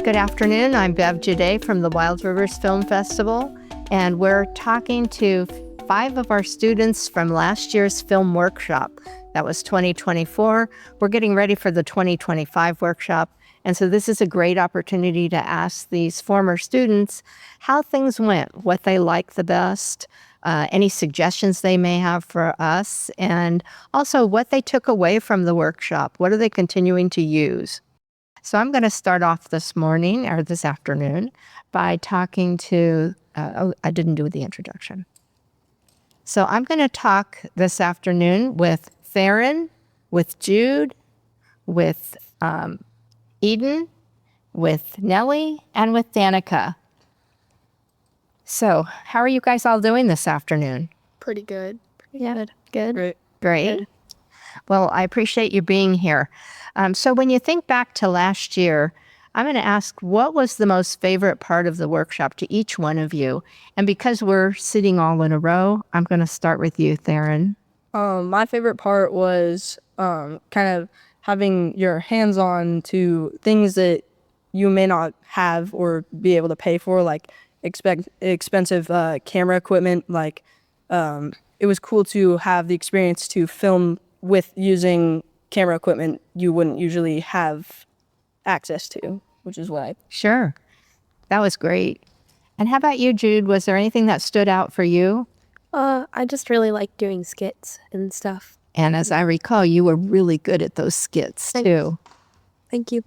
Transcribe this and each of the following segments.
Good afternoon. I'm Bev Juday from the Wild Rivers Film Festival, and we're talking to 5 of our students from last year's film workshop. That was 2024. We're getting ready for the 2025 workshop, and so this is a great opportunity to ask these former students how things went, what they liked the best, any suggestions they may have for us, and also what they took away from the workshop. What are they continuing to use? So I'm going to start off this morning or this afternoon by talking to, I didn't do the introduction. So I'm going to talk this afternoon with Theron, with Jude, with Eden, with Nellie, and with Danika. So how are you guys all doing this afternoon? Pretty good. Good. Great. Great. Well, I appreciate you being here. So when you think back to last year, I'm going to ask what was the most favorite part of the workshop to each one of you? And because we're sitting all in a row, I'm going to start with you, Theron. My favorite part was kind of having your hands on to things that you may not have or be able to pay for, like expensive camera equipment. Like it was cool to have the experience to film with using camera equipment you wouldn't usually have access to, which is what I... Sure. That was great. And how about you, Jude? Was there anything that stood out for you? I just really like doing skits and stuff. And as I recall, you were really good at those skits, too. Thank you.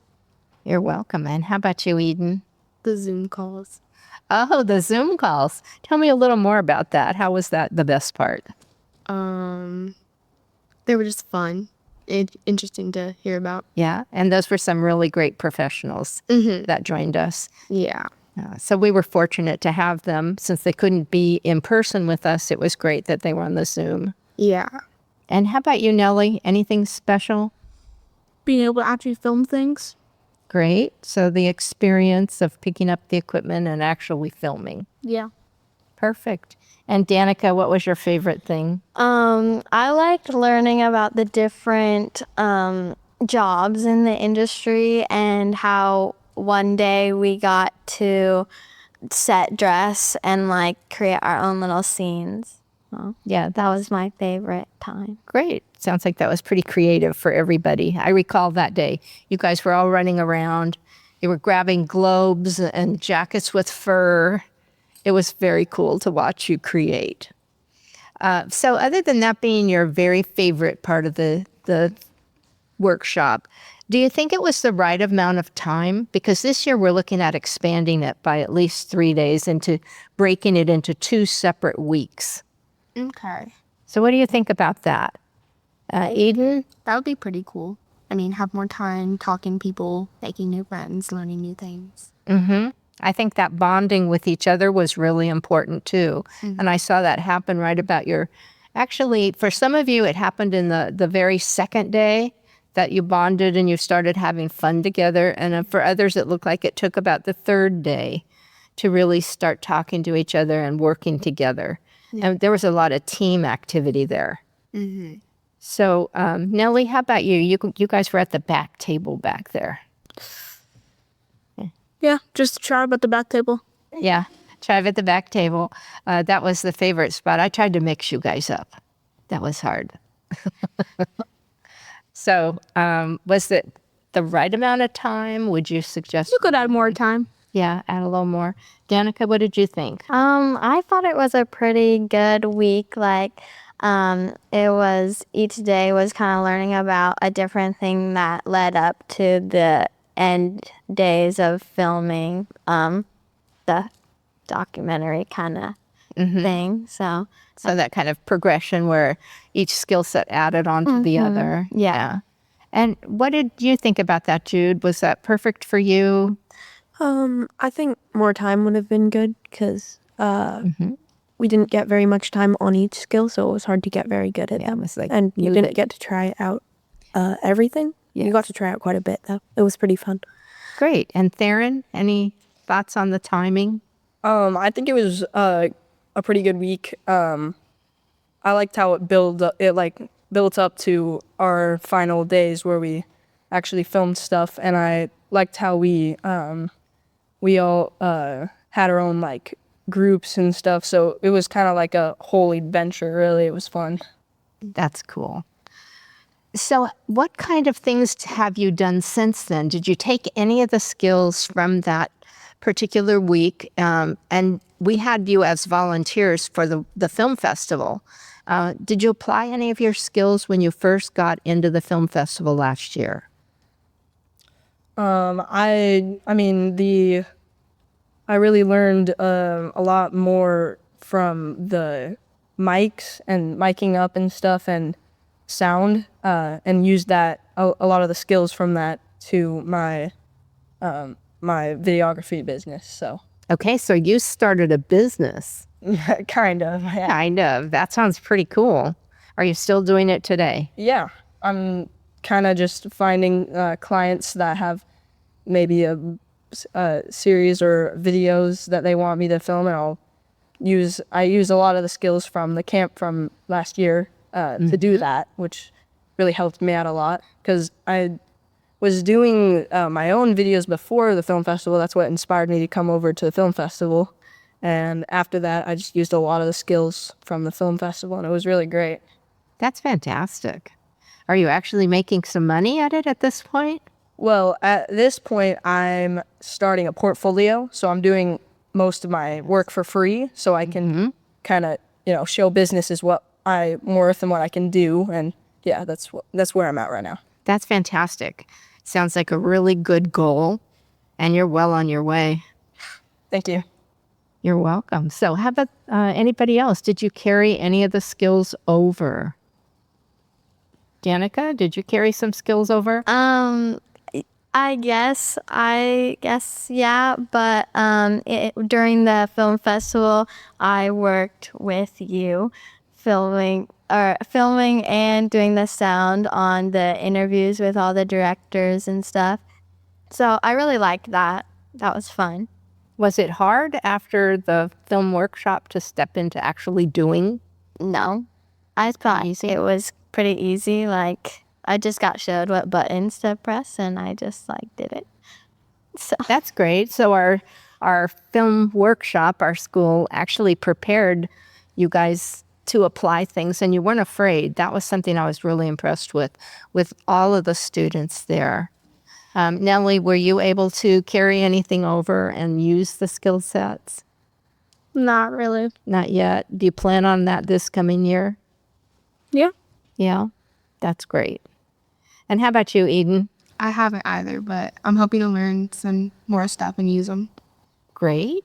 You're welcome. And how about you, Eden? The Zoom calls. Oh, the Zoom calls. Tell me a little more about that. How was that the best part? They were just fun. Interesting to hear about. Yeah, and those were some really great professionals that joined us. Yeah. So we were fortunate to have them. Since they couldn't be in person with us, it was great that they were on the Zoom. Yeah. And how about you, Nellie? Anything special? Being able to actually film things. Great. So the experience of picking up the equipment and actually filming. Yeah. Perfect. And Danika, what was your favorite thing? I liked learning about the different jobs in the industry and how one day we got to set dress and like create our own little scenes. So, Yeah, that was my favorite time. great. Sounds like that was pretty creative for everybody. I recall that day. You guys were all running around. You were grabbing globes and jackets with fur. It was very cool to watch you create. So other than that being your very favorite part of the workshop, do you think it was the right amount of time? Because this year we're looking at expanding it by at least 3 days into breaking it into 2 separate weeks. Okay. So what do you think about that? Eden? That would be pretty cool. I mean, have more time talking to people, making new friends, learning new things. Mm-hmm. I think that bonding with each other was really important too. And I saw that happen right about actually, for some of you, it happened in the very second day that you bonded and you started having fun together. And for others, it looked like it took about the 3rd day to really start talking to each other and working together. Yeah. And there was a lot of team activity there. Mm-hmm. So, Nellie, how about you? You guys were at the back table back there. Yeah, just try about the back table. Yeah, tribe at the back table. That was the favorite spot. I tried to mix you guys up. That was hard. So was it the right amount of time? Would you suggest? You could add more time. Yeah, add a little more. Danika, what did you think? I thought it was a pretty good week. Like, it was, each day was kind of learning about a different thing that led up to the end days of filming the documentary kind of thing. So that kind of progression where each skill set added onto the other. Yeah. And what did you think about that, Jude? Was that perfect for you? I think more time would have been good because we didn't get very much time on each skill, so it was hard to get very good at them. It was like and you didn't get to try out everything. Yes. You got to try out quite a bit, though. It was pretty fun. Great. And Theron, any thoughts on the timing? I think it was a pretty good week. I liked how it built up to our final days where we actually filmed stuff, and I liked how we we all had our own like groups and stuff. So it was kind of like a whole adventure, really. It was fun. That's cool. So what kind of things have you done since then? Did you take any of the skills from that particular week? And we had you as volunteers for the film festival. Did you apply any of your skills when you first got into the film festival last year? I mean, I really learned a lot more from the mics and miking up and stuff and sound, and used that a lot of the skills from that to my my videography business. So Okay, so you started a business. kind of, yeah. Kind of. That sounds pretty cool. Are you still doing it today? Yeah, I'm kind of just finding clients that have maybe a series or videos that they want me to film, and I use a lot of the skills from the camp from last year to do that, which really helped me out a lot because I was doing my own videos before the film festival. That's what inspired me to come over to the film festival. And after that, I just used a lot of the skills from the film festival, and it was really great. That's fantastic. Are you actually making some money at it at this point? Well, at this point, I'm starting a portfolio, so I'm doing most of my work for free, so I can kind of, show businesses what I'm worth and what I can do, and yeah, that's where I'm at right now. That's fantastic. Sounds like a really good goal, and you're well on your way. Thank you. You're welcome. So how about anybody else? Did you carry any of the skills over? Danika, did you carry some skills over? I guess, yeah. But during the film festival, I worked with you, filming and doing the sound on the interviews with all the directors and stuff. So I really liked that. That was fun. Was it hard after the film workshop to step into actually doing? No, I thought it was pretty easy. Like, I just got showed what buttons to press, and I just did it. So That's great. So our film workshop, our school actually prepared you guys to apply things, and you weren't afraid. That was something I was really impressed with all of the students there. Nellie, were you able to carry anything over and use the skill sets? Not really. Not yet. Do you plan on that this coming year? Yeah. Yeah, that's great. And how about you, Eden? I haven't either, but I'm hoping to learn some more stuff and use them. Great.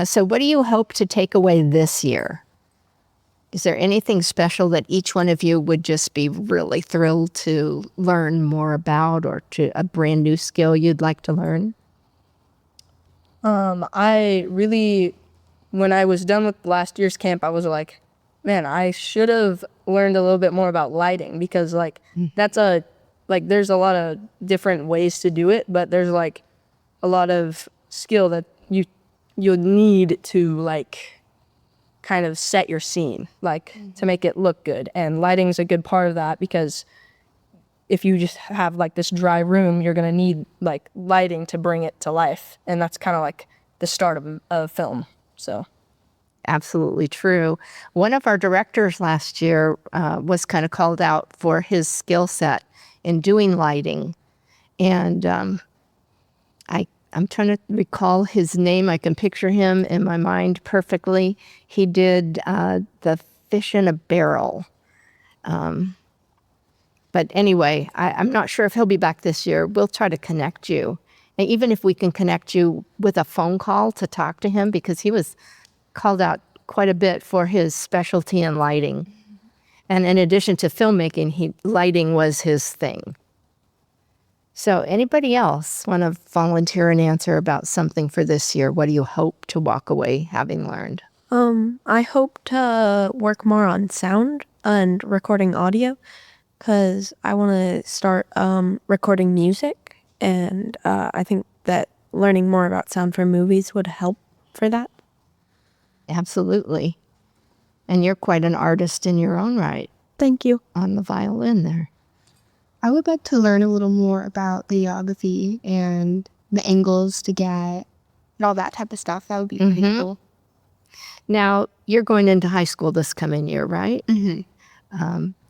So what do you hope to take away this year? Is there anything special that each one of you would just be really thrilled to learn more about, or to a brand new skill you'd like to learn? I really, when I was done with last year's camp, I was like, man, I should have learned a little bit more about lighting, because there's a lot of different ways to do it, but there's a lot of skill that you'll need to kind of set your scene, to make it look good. And lighting's a good part of that, because if you just have this dry room, you're going to need lighting to bring it to life. And that's kind of the start of film. So Absolutely true. One of our directors last year was kind of called out for his skill set in doing lighting. And I'm trying to recall his name. I can picture him in my mind perfectly. He did the Fish in a Barrel. But anyway, I'm not sure if he'll be back this year. We'll try to connect you. And even if we can connect you with a phone call to talk to him, because he was called out quite a bit for his specialty in lighting. And in addition to filmmaking, lighting was his thing. So anybody else want to volunteer and answer about something for this year? What do you hope to walk away having learned? I hope to work more on sound and recording audio, because I want to start recording music, and I think that learning more about sound for movies would help for that. Absolutely. And you're quite an artist in your own right. Thank you. On the violin there. I would like to learn a little more about videography and the angles to get and all that type of stuff. That would be pretty cool. Now, you're going into high school this coming year, right?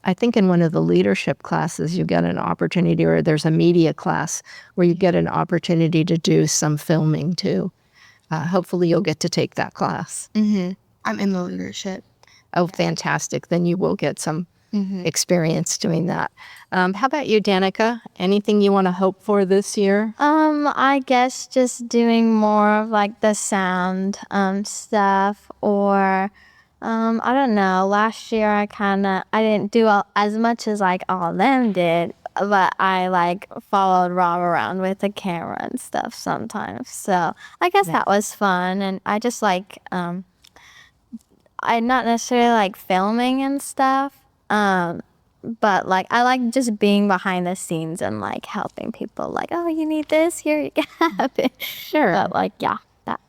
I think in one of the leadership classes, you get an opportunity, or there's a media class where you get an opportunity to do some filming too. Hopefully you'll get to take that class. I'm in the leadership. Oh, fantastic. Then you will get some experience doing that. How about you, Danika? Anything you want to hope for this year? I guess just doing more of like the sound stuff, or I don't know. Last year I didn't do as much as like all of them did, but I like followed Rob around with the camera and stuff sometimes. So I guess that was fun, and I just like I not necessarily like filming and stuff. But like I like just being behind the scenes and like helping people, like, oh, you need this, here you have it. Sure. But like, yeah, that.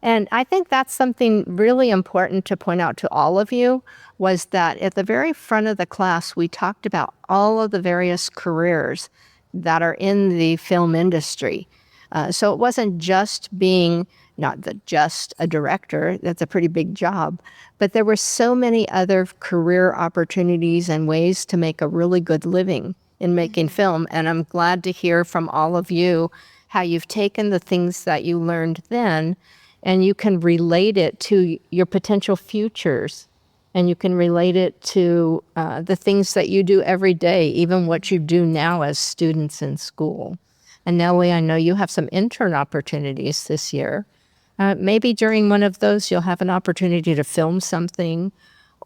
And I think that's something really important to point out to all of you, was that at the very front of the class, we talked about all of the various careers that are in the film industry. So it wasn't just being, just a director, that's a pretty big job, but there were so many other career opportunities and ways to make a really good living in making film. And I'm glad to hear from all of you how you've taken the things that you learned then and you can relate it to your potential futures. And you can relate it to the things that you do every day, even what you do now as students in school. And Nellie, I know you have some intern opportunities this year. Maybe during one of those, you'll have an opportunity to film something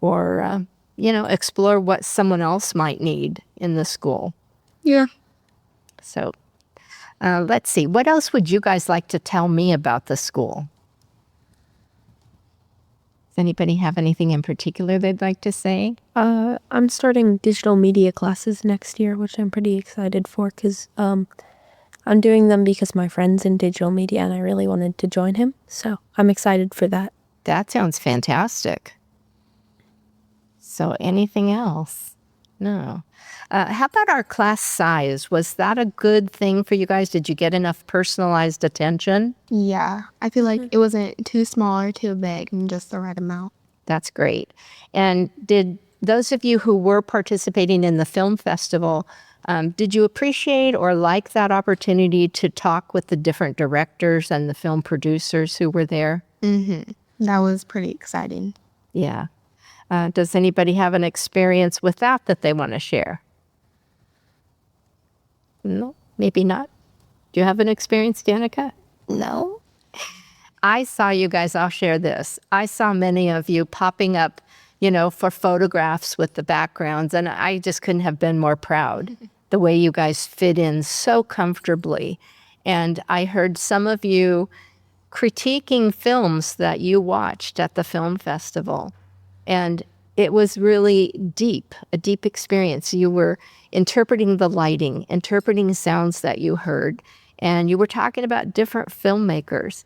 or, explore what someone else might need in the school. Yeah. So let's see. What else would you guys like to tell me about the school? Does anybody have anything in particular they'd like to say? I'm starting digital media classes next year, which I'm pretty excited for because I'm doing them because my friend's in digital media and I really wanted to join him. So I'm excited for that. That sounds fantastic. So anything else? No. How about our class size? Was that a good thing for you guys? Did you get enough personalized attention? Yeah. I feel like it wasn't too small or too big, and just the right amount. That's great. And did those of you who were participating in the film festival, did you appreciate or like that opportunity to talk with the different directors and the film producers who were there? That was pretty exciting. Yeah. Does anybody have an experience with that they want to share? No, maybe not. Do you have an experience, Danika? No. I saw you guys, I'll share this. I saw many of you popping up, for photographs with the backgrounds, and I just couldn't have been more proud the way you guys fit in so comfortably. And I heard some of you critiquing films that you watched at the film festival. And it was really a deep experience. You were interpreting the lighting, interpreting sounds that you heard, and you were talking about different filmmakers.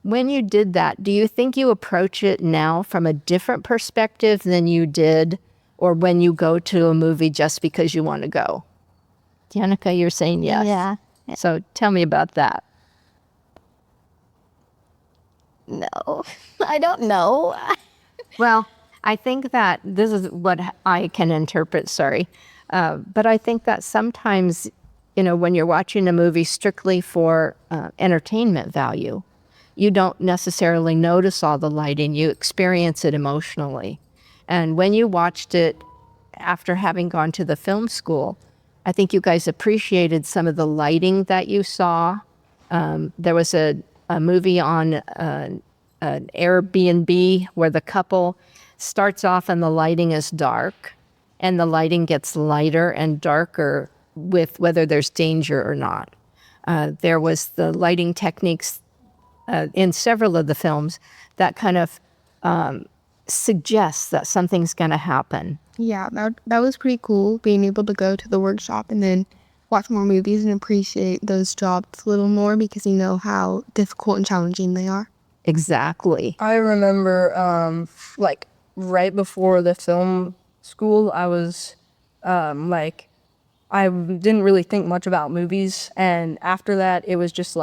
When you did that, do you think you approach it now from a different perspective than you did, or when you go to a movie just because you want to go? Danika, you're saying yes. Yeah. So tell me about that. No, I don't know. Well, I think that this is what I can interpret, but I think that sometimes, when you're watching a movie strictly for entertainment value, you don't necessarily notice all the lighting. You experience it emotionally. And when you watched it after having gone to the film school, I think you guys appreciated some of the lighting that you saw. There was a movie on an Airbnb where the couple starts off and the lighting is dark, and the lighting gets lighter and darker with whether there's danger or not. There was the lighting techniques in several of the films that kind of suggests that something's going to happen. Yeah, that was pretty cool, being able to go to the workshop and then watch more movies and appreciate those jobs a little more because you know how difficult and challenging they are. Exactly. I remember, right before the film school, I was, I didn't really think much about movies. And after that, it was just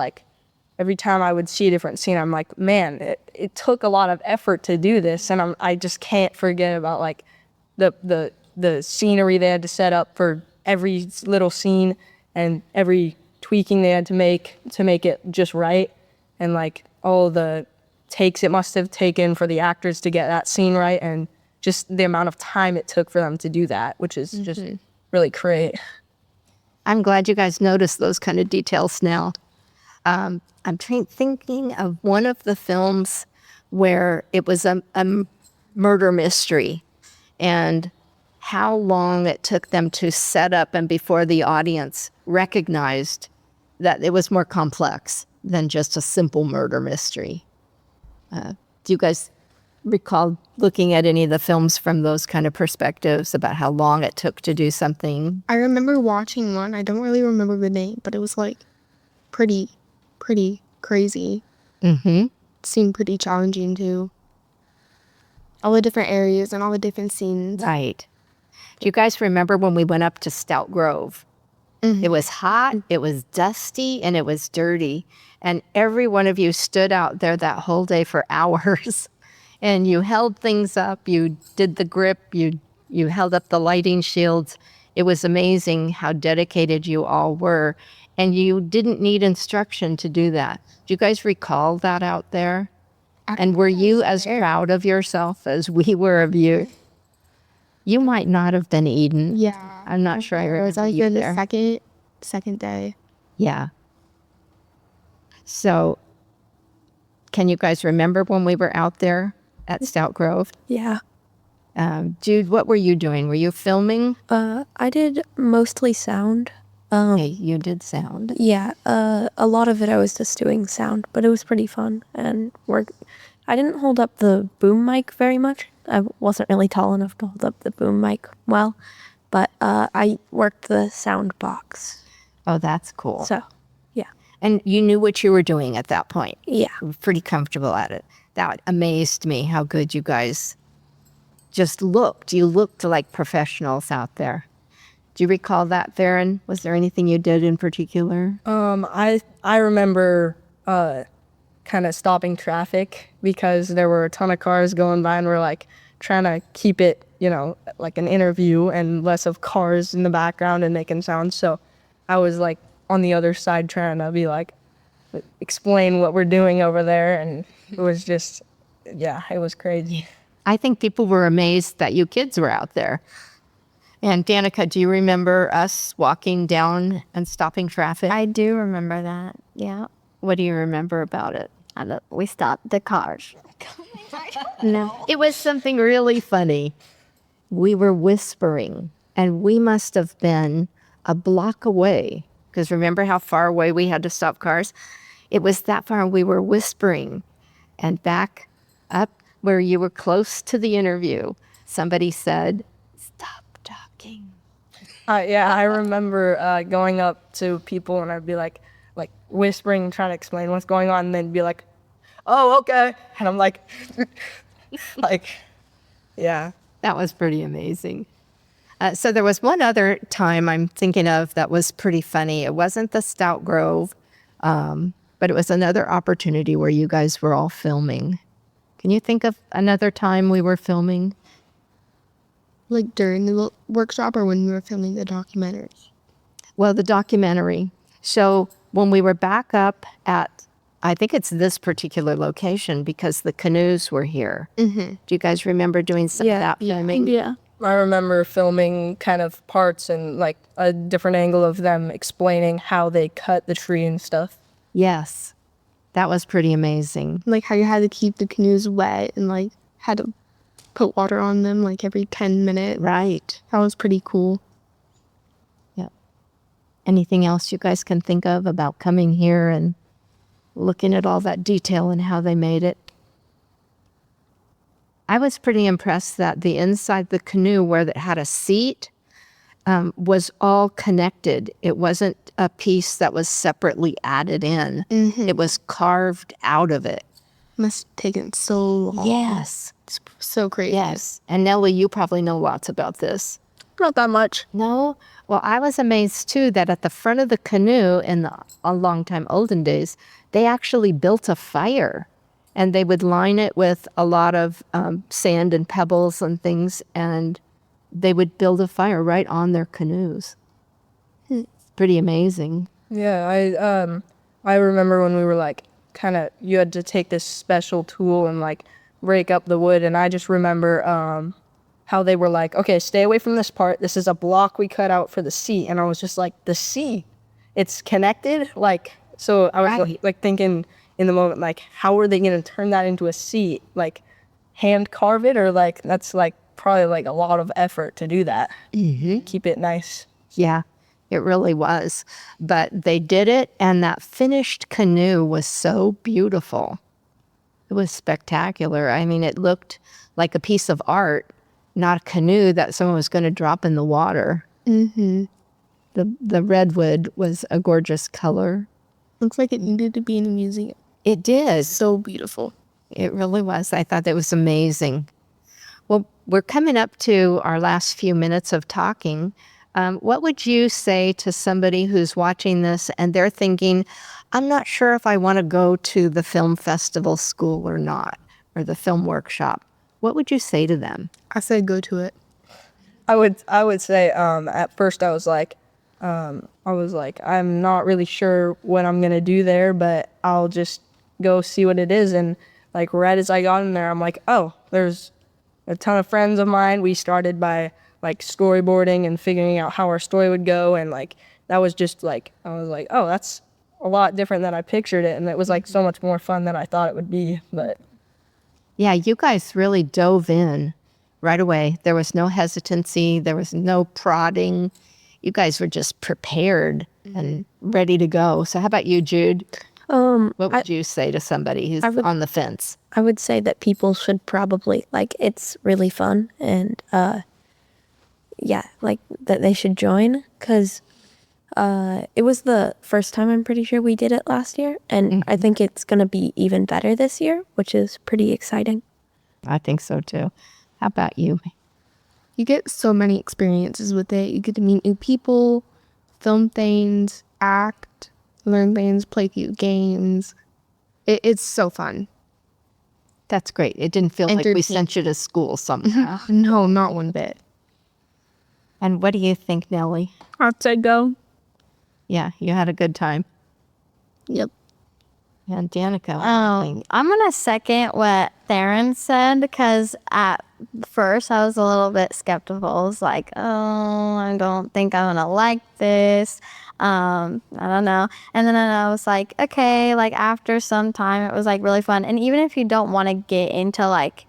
every time I would see a different scene, I'm like, man, it took a lot of effort to do this, and I just can't forget about like the scenery they had to set up for every little scene and every tweaking they had to make it just right, and like all the takes it must have taken for the actors to get that scene right, and just the amount of time it took for them to do that, which is just really great. I'm glad you guys noticed those kind of details now. I'm thinking of one of the films where it was a murder mystery, and how long it took them to set up and before the audience recognized that it was more complex than just a simple murder mystery. Do you guys recall looking at any of the films from those kind of perspectives about how long it took to do something? I remember watching one. I don't really remember the name, but it was like pretty crazy. Mm-hmm. Seemed pretty challenging too. All the different areas and all the different scenes. Right. Do you guys remember when we went up to Stout Grove? Mm-hmm. It was hot, it was dusty, and it was dirty. And every one of you stood out there that whole day for hours. And you held things up, you did the grip, you held up the lighting shields. It was amazing how dedicated you all were. And you didn't need instruction to do that. Do you guys recall that out there? And were you as proud of yourself as we were of you? You might not have been Eden. Yeah. I'm not sure I remember It was like you in there. the second day. Yeah. So, can you guys remember when we were out there at Stout Grove? Yeah. Jude, what were you doing? Were you filming? I did mostly sound. Okay, you did sound. Yeah, a lot of it I was just doing sound, but it was pretty fun. And I didn't hold up the boom mic very much. I wasn't really tall enough to hold up the boom mic well, but I worked the sound box. Oh, that's cool. So, yeah. And you knew what you were doing at that point. Yeah. You were pretty comfortable at it. That amazed me how good you guys just looked. You looked like professionals out there. Do you recall that, Theron? Was there anything you did in particular? I remember kind of stopping traffic because there were a ton of cars going by, and we're like trying to keep it, like an interview and less of cars in the background and making sounds. So I was like on the other side trying to be like, explain what we're doing over there. And it was just, yeah, it was crazy. I think people were amazed that you kids were out there. And Danika, do you remember us walking down and stopping traffic? I do remember that. Yeah. What do you remember about it? We stopped the cars. No. It was something really funny. We were whispering, and we must have been a block away, because remember how far away we had to stop cars? It was that far, and we were whispering. And back up where you were close to the interview, somebody said, "Stop talking." Yeah, I remember going up to people, and I'd be like whispering, trying to explain what's going on, and then be like, "Oh, okay." And I'm like, yeah. That was pretty amazing. So there was one other time I'm thinking of that was pretty funny. It wasn't the Stout Grove, but it was another opportunity where you guys were all filming. Can you think of another time we were filming? Like during the workshop or when we were filming the documentaries? Well, the documentary. So when we were back up at, I think it's this particular location because the canoes were here. Mm-hmm. Do you guys remember doing some of that filming? Yeah. I remember filming kind of parts and like a different angle of them explaining how they cut the tree and stuff. Yes. That was pretty amazing. Like how you had to keep the canoes wet and like had to put water on them like every 10 minutes. Right. That was pretty cool. Yep. Anything else you guys can think of about coming here and looking at all that detail and how they made it? I was pretty impressed that the inside the canoe where it had a seat was all connected. It wasn't a piece that was separately added in. Mm-hmm. It was carved out of it. Must have taken so long. Yes. It's so crazy. Yes. And Nellie, you probably know lots about this. Not that much. No? Well, I was amazed too that at the front of the canoe in a long time olden days, they actually built a fire. And they would line it with a lot of sand and pebbles and things, and they would build a fire right on their canoes. It's pretty amazing. Yeah, I remember when we were like you had to take this special tool and like break up the wood, and I just remember how they were like, okay, stay away from this part. This is a block we cut out for the sea, and I was just like, the sea, it's connected, like. So I was like thinking in the moment, like, how are they gonna turn that into a sea? Like, hand carve it, or like that's like probably like a lot of effort to do that. Mm-hmm. Keep it nice. Yeah, it really was. But they did it, and that finished canoe was so beautiful. It was spectacular. I mean, it looked like a piece of art, not a canoe that someone was going to drop in the water. Mm-hmm. The redwood was a gorgeous color. Looks like it needed to be in a museum. It did. So beautiful. It really was. I thought that was amazing. Well, we're coming up to our last few minutes of talking. What would you say to somebody who's watching this and they're thinking, I'm not sure if I want to go to the film festival school or not, or the film workshop? What would you say to them? I said go to it. I would say at first I was like I'm not really sure what I'm gonna do there, but I'll just go see what it is. And like right as I got in there, I'm like, oh, there's a ton of friends of mine. We started by like storyboarding and figuring out how our story would go, and like that was just like, I was like, oh, that's a lot different than I pictured it, and it was like so much more fun than I thought it would be. But yeah, you guys really dove in right away. There was no hesitancy. There was no prodding. You guys were just prepared and ready to go. So how about you, Jude? What would you say to somebody who's on the fence? I would say that people should probably, like, it's really fun, and yeah, like that they should join, because it was the first time, I'm pretty sure, we did it last year, and I think it's going to be even better this year, which is pretty exciting. I think so too. How about you? You get so many experiences with it. You get to meet new people, film things, act, learn things, play few games. It's so fun. That's great. It didn't feel like we sent you to school somehow. No, not one bit. And what do you think, Nellie? I'd say go. Yeah, you had a good time. Yep. And Danika. I'm going to second what Theron said, because at first I was a little bit skeptical. I was like, oh, I don't think I'm going to like this. I don't know. And then I was like, okay, like after some time it was like really fun. And even if you don't want to get into like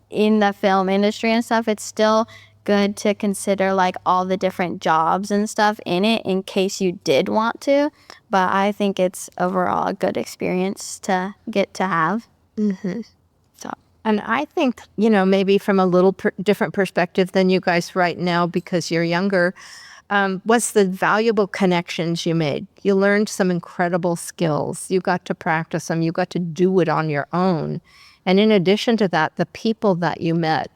in the film industry and stuff, it's still good to consider like all the different jobs and stuff in it in case you did want to. But I think it's overall a good experience to get to have. Mm-hmm. So, and I think, you know, maybe from a little different perspective than you guys right now, because you're younger, was the valuable connections you made. You learned some incredible skills. You got to practice them. You got to do it on your own. And in addition to that, the people that you met,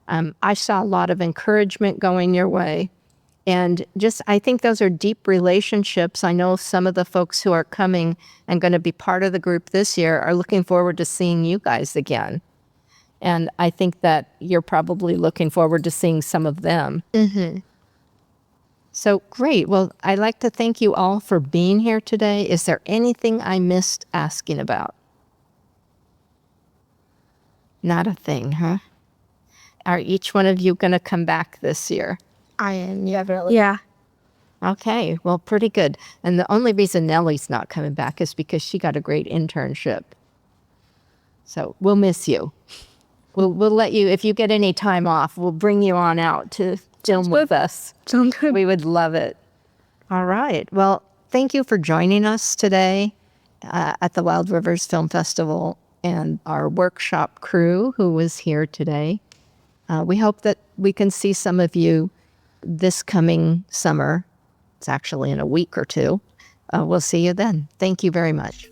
I saw a lot of encouragement going your way. And just, I think those are deep relationships. I know some of the folks who are coming and going to be part of the group this year are looking forward to seeing you guys again. And I think that you're probably looking forward to seeing some of them. Mm-hmm. So great. Well, I'd like to thank you all for being here today. Is there anything I missed asking about? Not a thing, huh? Are each one of you going to come back this year? I am. Definitely. Yeah. Okay, well, pretty good. And the only reason Nellie's not coming back is because she got a great internship. So we'll miss you. We'll let you, if you get any time off, we'll bring you on out to film with us. Sounds good. We would love it. All right. Well, thank you for joining us today at the Wild Rivers Film Festival and our workshop crew who was here today. We hope that we can see some of you this coming summer. It's actually in a week or two. We'll see you then. Thank you very much.